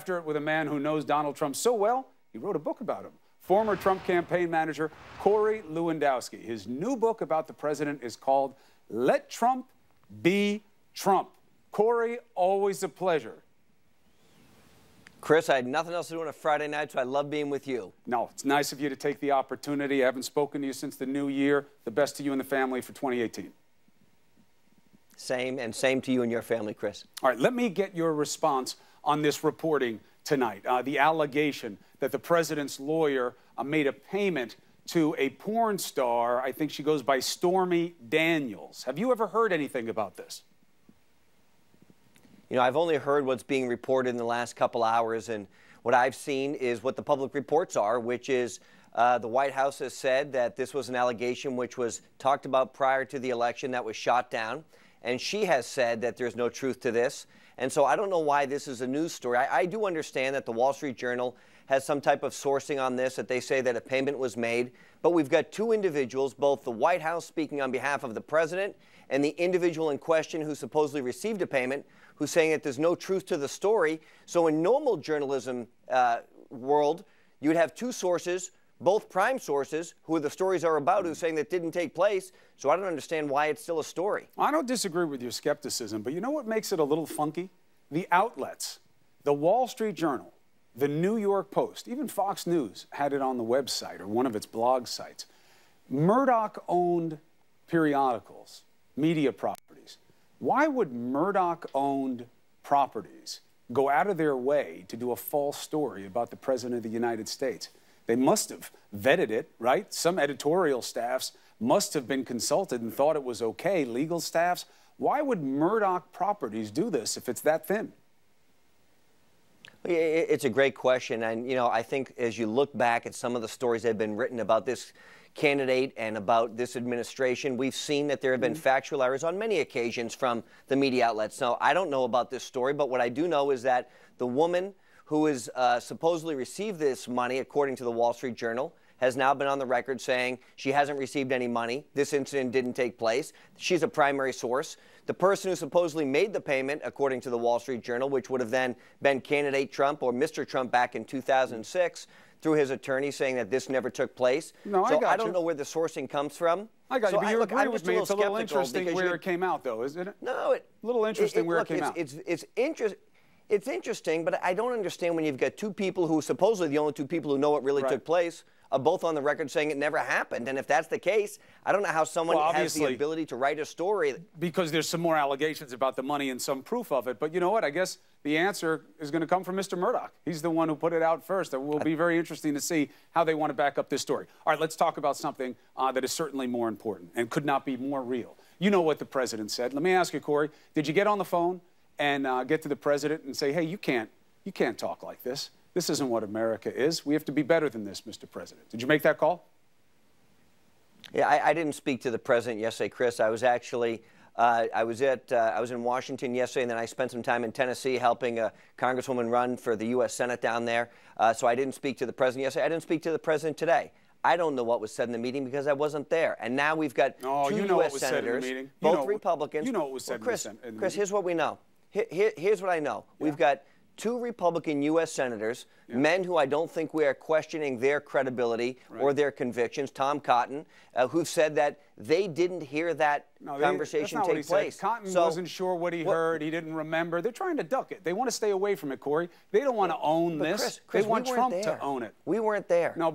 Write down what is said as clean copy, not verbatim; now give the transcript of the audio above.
after it with a man who knows Donald Trump so well, he wrote a book about him. Former Trump campaign manager Corey Lewandowski. His new book about the president is called Let Trump Be Trump. Corey, always a pleasure. Chris, I had nothing else to do on a Friday night, so I love being with you. No, it's nice of you to take the opportunity. I haven't spoken to you since the new year. The best to you and the family for 2018. Same, and same to you and your family, Chris. All right, let me get your response on this reporting tonight. The allegation that the president's lawyer made a payment to a porn star. I think she goes by Stormy Daniels. Have you ever heard anything about this? You know, I've only heard what's being reported in the last couple hours, and what I've seen is what the public reports are, which is the White House has said that this was an allegation which was talked about prior to the election that was shot down, and she has said that there's no truth to this. And so I don't know why this is a news story. I do understand that the Wall Street Journal has some type of sourcing on this, that they say that a payment was made, but we've got two individuals, both the White House speaking on behalf of the president and the individual in question who supposedly received a payment, who's saying that there's no truth to the story. So in normal journalism world, you'd have two sources, both prime sources, who the stories are about, who's saying that didn't take place. So I don't understand why it's still a story. I don't disagree with your skepticism, but you know what makes it a little funky? The outlets, the Wall Street Journal, the New York Post, even Fox News had it on the website or one of its blog sites. Murdoch-owned periodicals, media properties. Why would Murdoch-owned properties go out of their way to do a false story about the President of the United States? They must have vetted it, right? Some editorial staffs must have been consulted and thought it was okay. Legal staffs. Why would Murdoch Properties do this if it's that thin? It's a great question. And, you know, I think as you look back at some of the stories that have been written about this candidate and about this administration, we've seen that there have been factual errors on many occasions from the media outlets. Now, I don't know about this story, but what I do know is that the woman who is supposedly received this money, according to the Wall Street Journal, has now been on the record saying she hasn't received any money. This incident didn't take place. She's a primary source. The person who supposedly made the payment, according to the Wall Street Journal, which would have then been candidate Trump or Mr. Trump back in 2006, through his attorney saying that this never took place. No, so I don't know where the sourcing comes from. I got you, but you look, agree with me. It's a little interesting where it came out, though, isn't it? No, a little interesting where it came out. It's interesting, but I don't understand when you've got two people who supposedly the only two people who know what really took place are both on the record saying it never happened. And if that's the case, I don't know how someone has the ability to write a story. Because there's some more allegations about the money and some proof of it. But you know what? I guess the answer is going to come from Mr. Murdoch. He's the one who put it out first. It will be very interesting to see how they want to back up this story. All right, let's talk about something that is certainly more important and could not be more real. You know what the president said. Let me ask you, Corey, did you get on the phone and get to the president and say, hey, you can't talk like this. This isn't what America is. We have to be better than this, Mr. President. Did you make that call? Yeah, I didn't speak to the president yesterday, Chris. I was actually, I was in Washington yesterday, and then I spent some time in Tennessee helping a congresswoman run for the U.S. Senate down there. So I didn't speak to the president yesterday. I didn't speak to the president today. I don't know what was said in the meeting because I wasn't there. And now we've got two U.S. senators, both Republicans. You know what was said in the meeting. Chris, here's what we know. Here's what I know. Yeah. We've got two Republican U.S. senators, men who I don't think we are questioning their credibility or their convictions, Tom Cotton, who've said that they didn't hear that conversation take place. Cotton wasn't sure what he heard. He didn't remember. They're trying to duck it. They want to stay away from it, Corey. They don't want to own this. Chris, they want Trump to own it. We weren't there. No, but